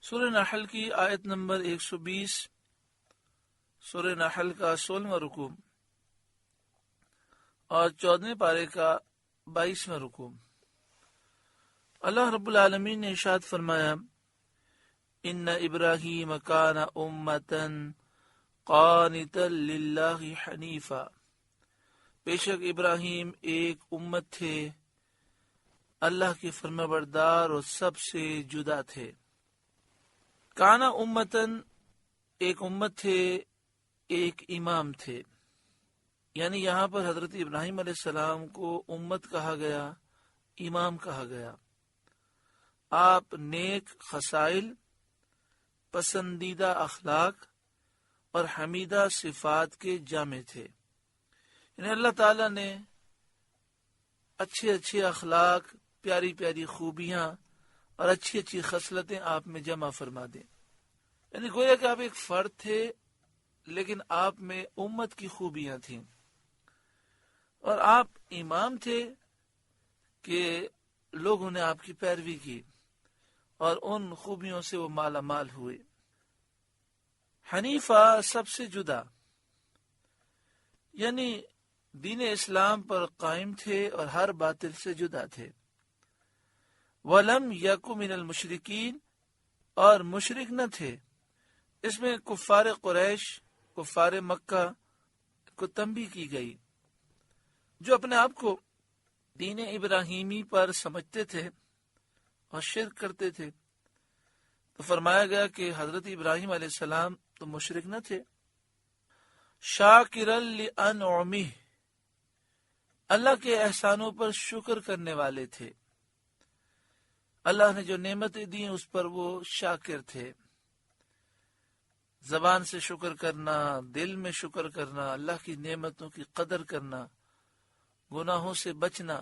سورہ نحل کی آیت نمبر 120، سورہ نحل کا 16واں رکوع اور 14ویں پارے کا 22واں رکوع۔ اللہ رب العالمین نے ارشاد فرمایا، ان ابراہیم کان امتا قانتا للہ حنیفا، بے شک ابراہیم ایک امت تھے، اللہ کے فرمانبردار اور سب سے جدا تھے۔ کانا امتن، ایک امت تھے، ایک امام تھے، یعنی یہاں پر حضرت ابراہیم علیہ السلام کو امت کہا گیا، امام کہا گیا۔ آپ نیک خصائل، پسندیدہ اخلاق اور حمیدہ صفات کے جامع تھے، یعنی اللہ تعالیٰ نے اچھے اچھے اخلاق، پیاری پیاری خوبیاں اور اچھی اچھی خصلتیں آپ میں جمع فرما دیں، یعنی گویا کہ آپ ایک فرد تھے لیکن آپ میں امت کی خوبیاں تھیں، اور آپ امام تھے کہ لوگوں نے آپ کی پیروی کی اور ان خوبیوں سے وہ مالا مال ہوئے۔ حنیفہ، سب سے جدا، یعنی دین اسلام پر قائم تھے اور ہر باطل سے جدا تھے۔ وَلَمْ يَكُ مِنَ الْمُشْرِكِينَ، اور مشرک نہ تھے۔ اس میں کفار قریش، کفار مکہ کو تنبیہ کی گئی جو اپنے آپ کو دین ابراہیمی پر سمجھتے تھے اور شرک کرتے تھے، تو فرمایا گیا کہ حضرت ابراہیم علیہ السلام تو مشرک نہ تھے۔ شاکرا لانعمہ، اللہ کے احسانوں پر شکر کرنے والے تھے، اللہ نے جو نعمتیں دی اس پر وہ شاکر تھے۔ زبان سے شکر کرنا، دل میں شکر کرنا، اللہ کی نعمتوں کی قدر کرنا، گناہوں سے بچنا،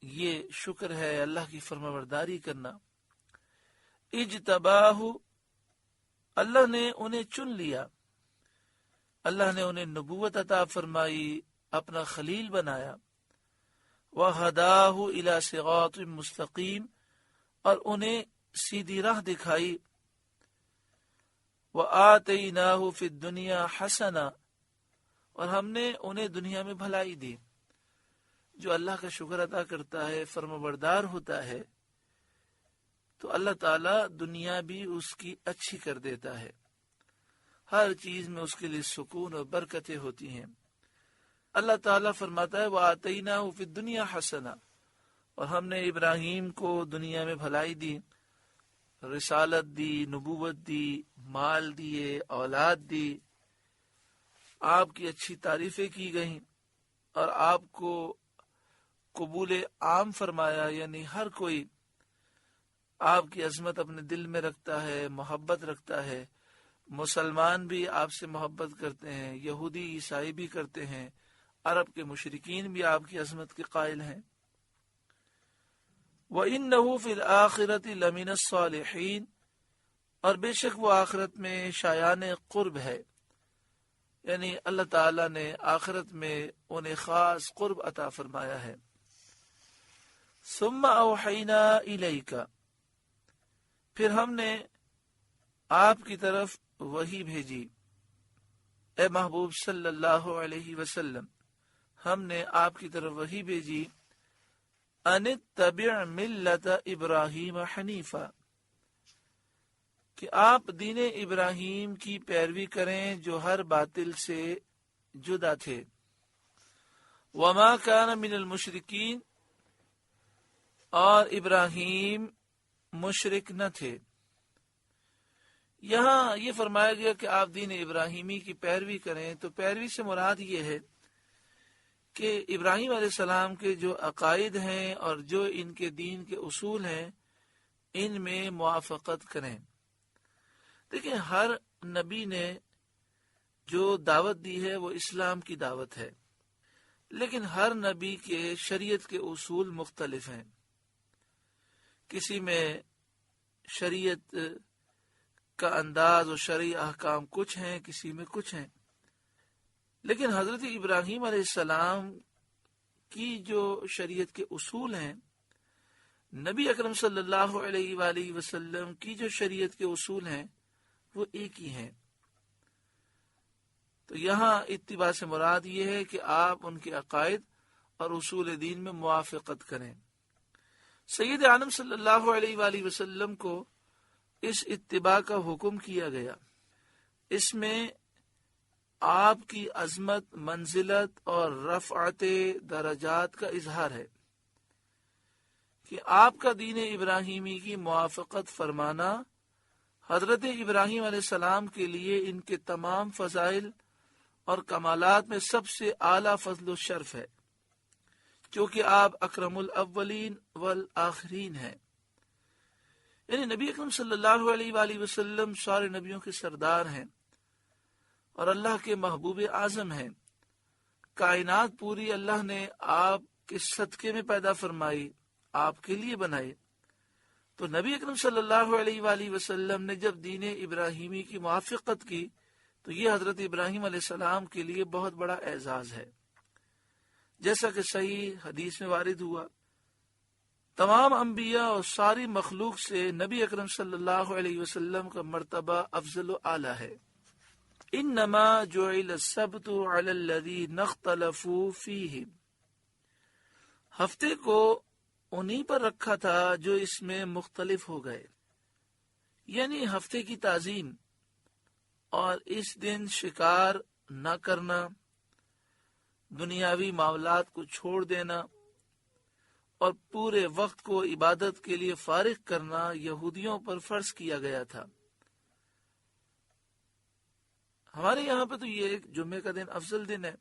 یہ شکر ہے، اللہ کی فرمانبرداری کرنا۔ اجتباہ، اللہ نے انہیں چن لیا، اللہ نے انہیں نبوت عطا فرمائی، اپنا خلیل بنایا۔ وَهَدَاهُ إِلَى صِرَاطٍ مُسْتَقِيمٍ، اور انہیں سیدھی راہ دکھائی۔ وَآتَيْنَاهُ فِي الدُّنْيَا حَسَنًا، اور ہم نے انہیں دنیا میں بھلائی دی۔ جو اللہ کا شکر ادا کرتا ہے، فرمانبردار ہوتا ہے، تو اللہ تعالیٰ دنیا بھی اس کی اچھی کر دیتا ہے، ہر چیز میں اس کے لیے سکون اور برکتیں ہوتی ہیں۔ اللہ تعالیٰ فرماتا ہے وَآتَيْنَاهُ فِي الدُّنْيَا حَسَنًا، اور ہم نے ابراہیم کو دنیا میں بھلائی دی، رسالت دی، نبوت دی، مال دیے، اولاد دی، آپ کی اچھی تعریفیں کی گئیں اور آپ کو قبول عام فرمایا، یعنی ہر کوئی آپ کی عظمت اپنے دل میں رکھتا ہے، محبت رکھتا ہے۔ مسلمان بھی آپ سے محبت کرتے ہیں، یہودی عیسائی بھی کرتے ہیں، عرب کے مشرکین بھی آپ کی عظمت کے قائل ہیں۔ وَإِنَّهُ فِي الْآخِرَةِ لَمِنَ الصَّالِحِينَ، اور بے شک وہ آخرت میں شایان قرب ہے، یعنی اللہ تعالیٰ نے آخرت میں انہیں خاص قرب عطا فرمایا ہے۔ ثُمَّ أَوْحَيْنَا إِلَيْكَ، پھر ہم نے آپ کی طرف وحی بھیجی، اے محبوب صلی اللہ علیہ وسلم، ہم نے آپ کی طرف وحی بھیجی، ان اتبع ملت ابراہیم حنیفا، کہ آپ دین ابراہیم کی پیروی کریں جو ہر باطل سے جدا تھے۔ وما کان من المشرکین، اور ابراہیم مشرک نہ تھے۔ یہاں یہ فرمایا گیا کہ آپ دین ابراہیمی کی پیروی کریں، تو پیروی سے مراد یہ ہے کہ ابراہیم علیہ السلام کے جو عقائد ہیں اور جو ان کے دین کے اصول ہیں، ان میں موافقت کریں۔ دیکھیں، ہر نبی نے جو دعوت دی ہے وہ اسلام کی دعوت ہے، لیکن ہر نبی کے شریعت کے اصول مختلف ہیں۔ کسی میں شریعت کا انداز اور شرعی احکام کچھ ہیں، کسی میں کچھ ہیں، لیکن حضرت ابراہیم علیہ السلام کی جو شریعت کے اصول ہیں نبی اکرم صلی اللہ علیہ وآلہ وسلم کی جو شریعت کے اصول ہیں وہ ایک ہی ہیں. تو یہاں اتباع سے مراد یہ ہے کہ آپ ان کے عقائد اور اصول دین میں موافقت کریں. سید عالم صلی اللہ علیہ وآلہ وسلم کو اس اتباع کا حکم کیا گیا. اس میں آپ کی عظمت، منزلت اور رفعت درجات کا اظہار ہے کہ آپ کا دین ابراہیمی کی موافقت فرمانا حضرت ابراہیم علیہ السلام کے لیے ان کے تمام فضائل اور کمالات میں سب سے اعلیٰ فضل و شرف ہے، کیونکہ آپ اکرم الاولین والآخرین ہیں. یعنی نبی اکرم صلی اللہ علیہ وآلہ وسلم سارے نبیوں کے سردار ہیں اور اللہ کے محبوب اعظم ہیں. کائنات پوری اللہ نے آپ کے صدقے میں پیدا فرمائی، آپ کے لیے بنائے. تو نبی اکرم صلی اللہ علیہ وآلہ وسلم نے جب دین ابراہیمی کی موافقت کی تو یہ حضرت ابراہیم علیہ السلام کے لیے بہت بڑا اعزاز ہے. جیسا کہ صحیح حدیث میں وارد ہوا، تمام انبیاء اور ساری مخلوق سے نبی اکرم صلی اللہ علیہ وسلم کا مرتبہ افضل و اعلیٰ ہے. انما جعل السبت علی الذین اختلفوا فیہ، ہفتے کو انہی پر رکھا تھا جو اس میں مختلف ہو گئے. یعنی ہفتے کی تعظیم اور اس دن شکار نہ کرنا، دنیاوی معاملات کو چھوڑ دینا اور پورے وقت کو عبادت کے لیے فارغ کرنا یہودیوں پر فرض کیا گیا تھا. ہمارے یہاں پہ تو یہ ایک جمعے کا دن افضل دن ہے،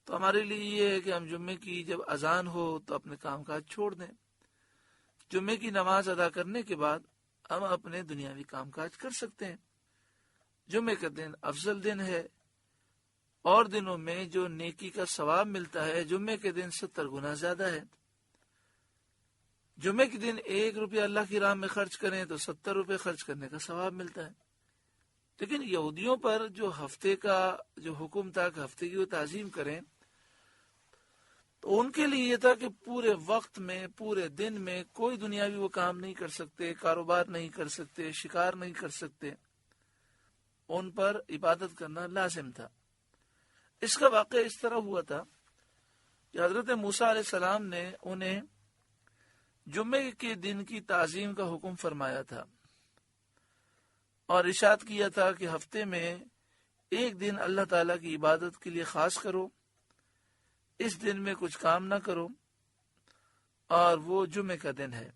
تو ہمارے لیے یہ ہے کہ ہم جمعے کی جب اذان ہو تو اپنے کام کاج چھوڑ دیں. جمعے کی نماز ادا کرنے کے بعد ہم اپنے دنیاوی کام کاج کر سکتے ہیں. جمعے کا دن افضل دن ہے، اور دنوں میں جو نیکی کا ثواب ملتا ہے جمعے کے دن 70 گنا زیادہ ہے. جمعے کے دن 1 روپیہ اللہ کی راہ میں خرچ کریں تو 70 روپے خرچ کرنے کا ثواب ملتا ہے. لیکن یہودیوں پر جو ہفتے کا جو حکم تھا کہ ہفتے کی وہ تعظیم کریں، تو ان کے لیے یہ تھا کہ پورے وقت میں، پورے دن میں کوئی دنیاوی وہ کام نہیں کر سکتے، کاروبار نہیں کر سکتے، شکار نہیں کر سکتے. ان پر عبادت کرنا لازم تھا. اس کا واقعہ اس طرح ہوا تھا کہ حضرت موسیٰ علیہ السلام نے انہیں جمعے کے دن کی تعظیم کا حکم فرمایا تھا اور ارشاد کیا تھا کہ ہفتے میں ایک دن اللہ تعالیٰ کی عبادت کے لیے خاص کرو، اس دن میں کچھ کام نہ کرو، اور وہ جمعے کا دن ہے.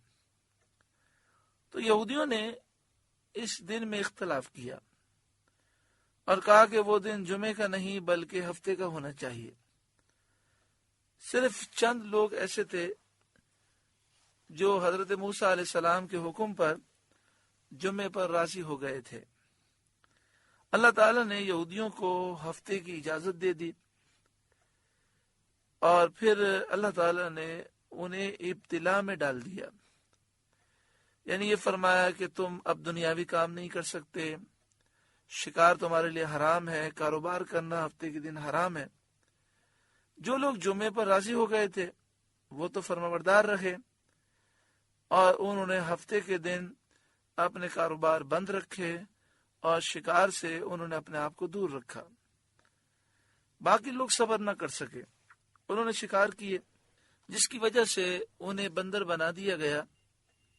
تو یہودیوں نے اس دن میں اختلاف کیا اور کہا کہ وہ دن جمعے کا نہیں بلکہ ہفتے کا ہونا چاہیے. صرف چند لوگ ایسے تھے جو حضرت موسیٰ علیہ السلام کے حکم پر جمعے پر راضی ہو گئے تھے. اللہ تعالیٰ نے یہودیوں کو ہفتے کی اجازت دے دی، اور پھر اللہ تعالیٰ نے انہیں ابتلا میں ڈال دیا. یعنی یہ فرمایا کہ تم اب دنیاوی کام نہیں کر سکتے، شکار تمہارے لیے حرام ہے، کاروبار کرنا ہفتے کے دن حرام ہے. جو لوگ جمعے پر راضی ہو گئے تھے وہ تو فرمانبردار رہے، اور انہوں نے ہفتے کے دن اپنے کاروبار بند رکھے اور شکار سے انہوں نے اپنے آپ کو دور رکھا. باقی لوگ صبر نہ کر سکے، انہوں نے شکار کیے، جس کی وجہ سے انہیں بندر بنا دیا گیا.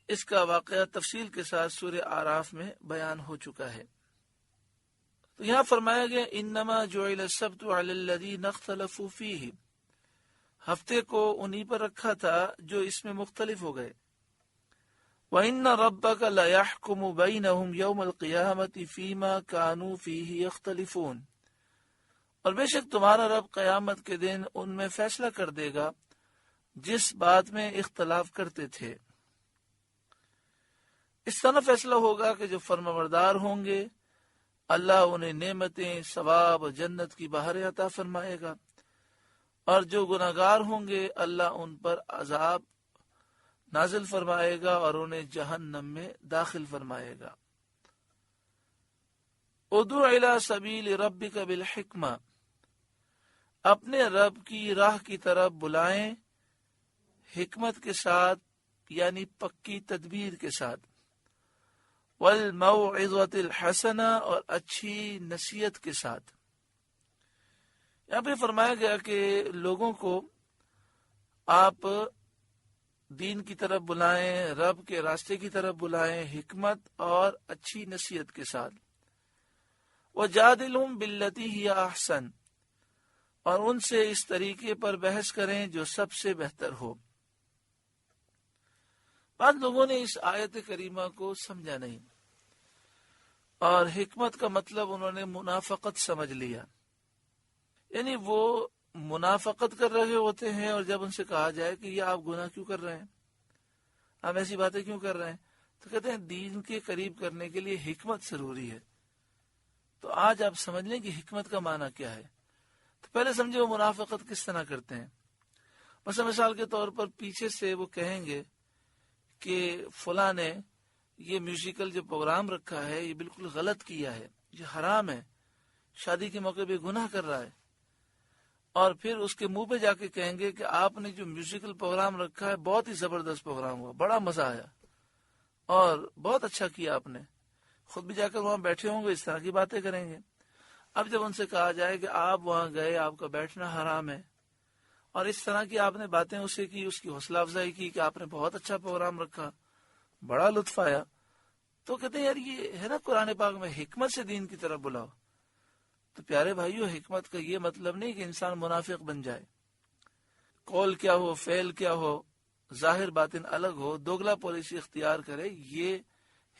اس کا واقعہ تفصیل کے ساتھ سورہ اعراف میں بیان ہو چکا ہے. تو یہاں فرمایا گیا انما جعل السبت علی الذین اختلفوا فیہ، ہفتے کو انہی پر رکھا تھا جو اس میں مختلف ہو گئے. وَإِنَّ رَبَّكَ لَيَحْكُمُ بَيْنَهُمْ يَوْمَ الْقِيَامَةِ فِيمَا كَانُوا فِيهِ يَخْتَلِفُونَ، اور بے شک تمہارا رب قیامت کے دن ان میں فیصلہ کر دے گا جس بات میں اختلاف کرتے تھے. اس طرح فیصلہ ہوگا کہ جو فرمانبردار ہوں گے اللہ انہیں نعمتیں، ثواب اور جنت کی بہاریں عطا فرمائے گا، اور جو گناہگار ہوں گے اللہ ان پر عذاب نازل فرمائے گا اور انہیں جہنم میں داخل فرمائے گا. ادعو الی سبیل ربک بالحکمہ، اپنے رب کی راہ کی طرف بلائیں حکمت کے ساتھ یعنی پکی تدبیر کے ساتھ، والموعظۃ الحسنہ اور اچھی نصیحت کے ساتھ۔ یہاں پہ فرمایا گیا کہ لوگوں کو آپ دین کی طرف بلائیں، رب کے راستے کی طرف بلائیں، حکمت اور اچھی نصیحت کے ساتھ۔ وَجَادِلْهُمْ بِالَّتِي هِيَ أَحْسَنُ، اور ان سے اس طریقے پر بحث کریں جو سب سے بہتر ہو۔ بعض لوگوں نے اس آیت کریمہ کو سمجھا نہیں اور حکمت کا مطلب انہوں نے منافقت سمجھ لیا، یعنی وہ منافقت کر رہے ہوتے ہیں، اور جب ان سے کہا جائے کہ یہ آپ گناہ کیوں کر رہے ہیں، آپ ایسی باتیں کیوں کر رہے ہیں، تو کہتے ہیں دین کے قریب کرنے کے لیے حکمت ضروری ہے۔ تو آج آپ سمجھ لیں کہ حکمت کا معنی کیا ہے۔ تو پہلے سمجھے وہ منافقت کس طرح کرتے ہیں۔ مثال کے طور پر پیچھے سے وہ کہیں گے کہ فلاں نے یہ میوزیکل جو پروگرام رکھا ہے یہ بالکل غلط کیا ہے، یہ حرام ہے، شادی کے موقع پہ گناہ کر رہا ہے، اور پھر اس کے منہ پہ جا کے کہیں گے کہ آپ نے جو میوزیکل پروگرام رکھا ہے بہت ہی زبردست پروگرام ہوا، بڑا مزہ آیا اور بہت اچھا کیا آپ نے، خود بھی جا کر وہاں بیٹھے ہوں گے، اس طرح کی باتیں کریں گے۔ اب جب ان سے کہا جائے کہ آپ وہاں گئے، آپ کا بیٹھنا حرام ہے، اور اس طرح کی آپ نے باتیں اسے کی، اس کی حوصلہ افزائی کی کہ آپ نے بہت اچھا پروگرام رکھا، بڑا لطف آیا، تو کہتے ہیں یار یہ ہے نا قرآن پاک میں حکمت سے دین کی طرف بلاؤ۔ تو پیارے بھائیو، حکمت کا یہ مطلب نہیں کہ انسان منافق بن جائے، قول کیا ہو، فعل کیا ہو، ظاہر باطن الگ ہو، دوگلا پالیسی اختیار کرے، یہ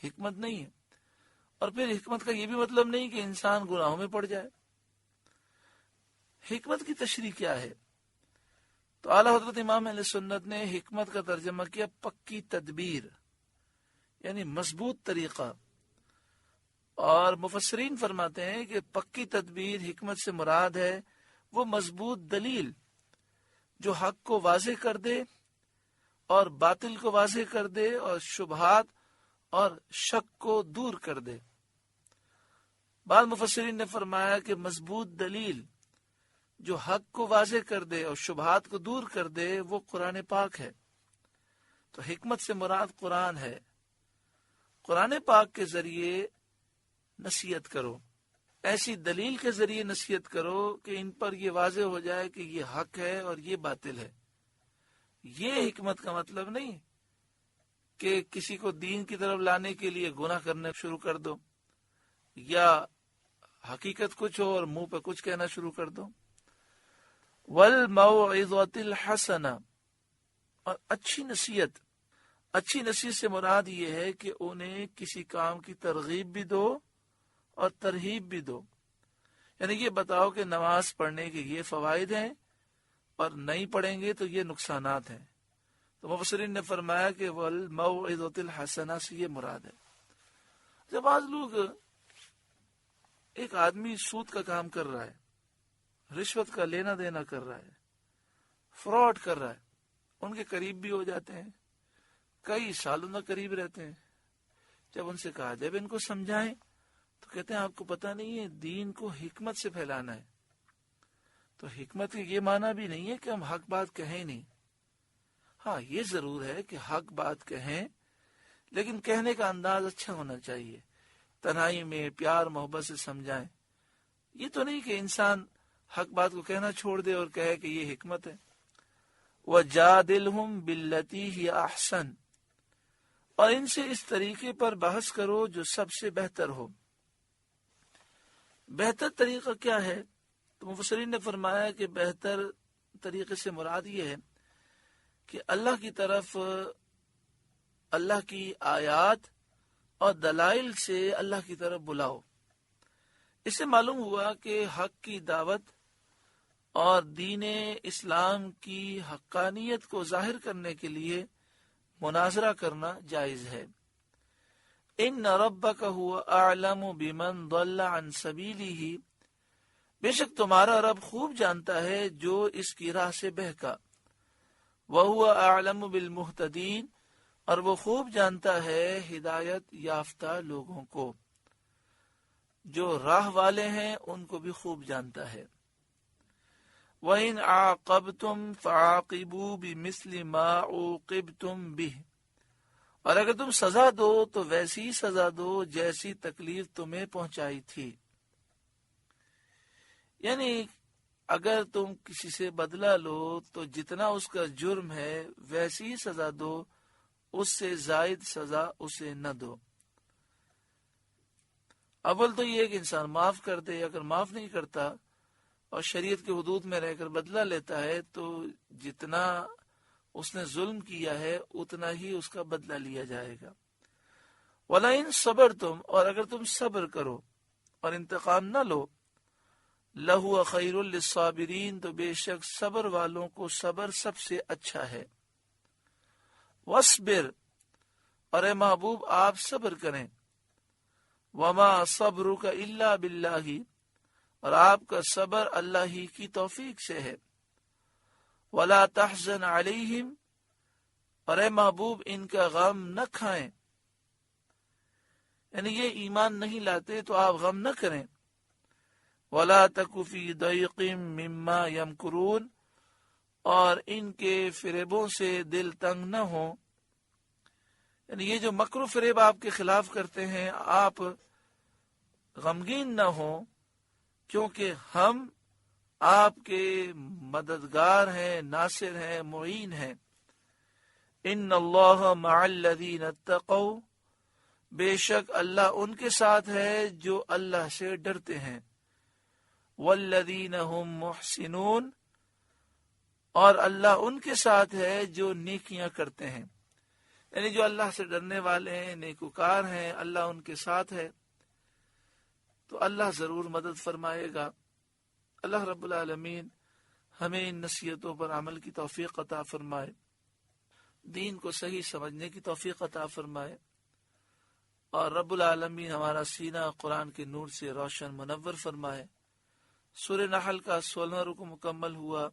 حکمت نہیں ہے۔ اور پھر حکمت کا یہ بھی مطلب نہیں کہ انسان گناہوں میں پڑ جائے۔ حکمت کی تشریح کیا ہے؟ تو اعلیٰ حضرت امام اہل سنت نے حکمت کا ترجمہ کیا پکی تدبیر، یعنی مضبوط طریقہ۔ اور مفسرین فرماتے ہیں کہ پکی تدبیر حکمت سے مراد ہے وہ مضبوط دلیل جو حق کو واضح کر دے اور باطل کو واضح کر دے اور شبہات اور شک کو دور کر دے۔ بعض مفسرین نے فرمایا کہ مضبوط دلیل جو حق کو واضح کر دے اور شبہات کو دور کر دے وہ قرآن پاک ہے۔ تو حکمت سے مراد قرآن ہے۔ قرآن پاک کے ذریعے نصیحت کرو، ایسی دلیل کے ذریعے نصیحت کرو کہ ان پر یہ واضح ہو جائے کہ یہ حق ہے اور یہ باطل ہے۔ یہ حکمت کا مطلب نہیں کہ کسی کو دین کی طرف لانے کے لیے گناہ کرنا شروع کر دو، یا حقیقت کچھ ہو اور منہ پہ کچھ کہنا شروع کر دو۔ والموعظۃ الحسنہ، اور اچھی نصیحت۔ اچھی نصیحت سے مراد یہ ہے کہ انہیں کسی کام کی ترغیب بھی دو اور ترہیب بھی دو، یعنی یہ بتاؤ کہ نماز پڑھنے کے یہ فوائد ہیں اور نہیں پڑھیں گے تو یہ نقصانات ہیں۔ تو مفسرین نے فرمایا کہ والموعظۃ الحسنہ سے یہ مراد ہے۔ جب بعض لوگ، ایک آدمی سود کا کام کر رہا ہے، رشوت کا لینا دینا کر رہا ہے، فراڈ کر رہا ہے، ان کے قریب بھی ہو جاتے ہیں، کئی سالوں تک قریب رہتے ہیں۔ جب ان سے کہا جب ان کو سمجھائیں تو کہتے ہیں آپ کو پتہ نہیں ہے دین کو حکمت سے پھیلانا ہے۔ تو حکمت کا یہ معنی بھی نہیں ہے کہ ہم حق بات کہیں نہیں، ہاں یہ ضرور ہے کہ حق بات کہیں، لیکن کہنے کا انداز اچھا ہونا چاہیے، تنہائی میں پیار محبت سے سمجھائیں۔ یہ تو نہیں کہ انسان حق بات کو کہنا چھوڑ دے اور کہے کہ یہ حکمت ہے۔ وَجَادِلْهُمْ بِالَّتِي هِيَ أَحْسَنُ، اور ان سے اس طریقے پر بحث کرو جو سب سے بہتر ہو۔ بہتر طریقہ کیا ہے؟ تو مفسرین نے فرمایا کہ بہتر طریقے سے مراد یہ ہے کہ اللہ کی طرف، اللہ کی آیات اور دلائل سے اللہ کی طرف بلاؤ۔ اس سے معلوم ہوا کہ حق کی دعوت اور دین اسلام کی حقانیت کو ظاہر کرنے کے لیے مناظرہ کرنا جائز ہے۔ ان ربک هو اعلم بمن ضل عن سبیلہ، بے شک تمہارا رب خوب جانتا ہے جو اس کی راہ سے بہکا۔ وہو اعلم بالمہتدین، اور وہ خوب جانتا ہے ہدایت یافتہ لوگوں کو، جو راہ والے ہیں ان کو بھی خوب جانتا ہے۔ وَإِنْ عَاقَبْتُمْ فَعَاقِبُوا بِمِثْلِ مَا عُوقِبْتُمْ بِهِ، اور اگر تم سزا دو تو ویسی سزا دو جیسی تکلیف تمہیں پہنچائی تھی. یعنی اگر تم کسی سے بدلہ لو تو جتنا اس کا جرم ہے ویسی ہی سزا دو، اس سے زائد سزا اسے نہ دو. اول تو یہ کہ انسان معاف کر دے. اگر معاف نہیں کرتا اور شریعت کے حدود میں رہ کر بدلہ لیتا ہے تو جتنا اس نے ظلم کیا ہے اتنا ہی اس کا بدلہ لیا جائے گا. وَلَئِن صَبَرْتُمْ، اور اگر تم صبر کرو اور انتقام نہ لو، لَهُوَ خَيْرٌ لِلصَّابِرِينَ، تو بے شک صبر والوں کو صبر سب سے اچھا ہے. وَاصْبِرْ، اور اے محبوب آپ صبر کریں. وَمَا صَبْرُكَ إِلَّا بِاللَّهِ، اور آپ کا صبر اللہ ہی کی توفیق سے ہے. وَلَا تَحْزَنْ عَلَيْهِمْ، اور اے محبوب ان کا غم نہ کھائیں. یعنی یہ ایمان نہیں لاتے تو آپ غم نہ کریں. وَلَا تَكُ فِي ضَيْقٍ مِّمَّا يَمْكُرُونَ، اور ان کے فریبوں سے دل تنگ نہ ہو. یعنی یہ جو مکر و فریب آپ کے خلاف کرتے ہیں آپ غمگین نہ ہو، کیونکہ ہم آپ کے مددگار ہیں، ناصر ہیں، معین ہیں. ان اللہ مع الذین اتقوا، بے شک اللہ ان کے ساتھ ہے جو اللہ سے ڈرتے ہیں. والذین هم محسنون، اور اللہ ان کے ساتھ ہے جو نیکیاں کرتے ہیں. یعنی جو اللہ سے ڈرنے والے ہیں، نیکوکار ہیں، اللہ ان کے ساتھ ہے تو اللہ ضرور مدد فرمائے گا. اللہ رب العالمین ہمیں ان نصیحتوں پر عمل کی توفیق عطا فرمائے، دین کو صحیح سمجھنے کی توفیق عطا فرمائے، اور رب العالمین ہمارا سینہ قرآن کے نور سے روشن منور فرمائے. سورہ نحل کا 16واں رکوع مکمل ہوا.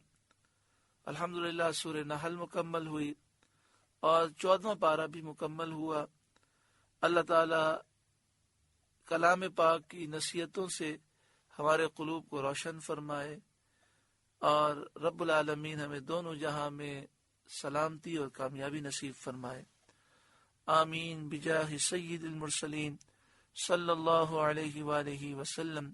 الحمدللہ سورہ نحل مکمل ہوئی اور 14واں پارہ بھی مکمل ہوا. اللہ تعالی کلام پاک کی نصیحتوں سے ہمارے قلوب کو روشن فرمائے، اور رب العالمین ہمیں دونوں جہاں میں سلامتی اور کامیابی نصیب فرمائے. آمین بجاہ سید المرسلین صلی اللہ علیہ وآلہ وسلم.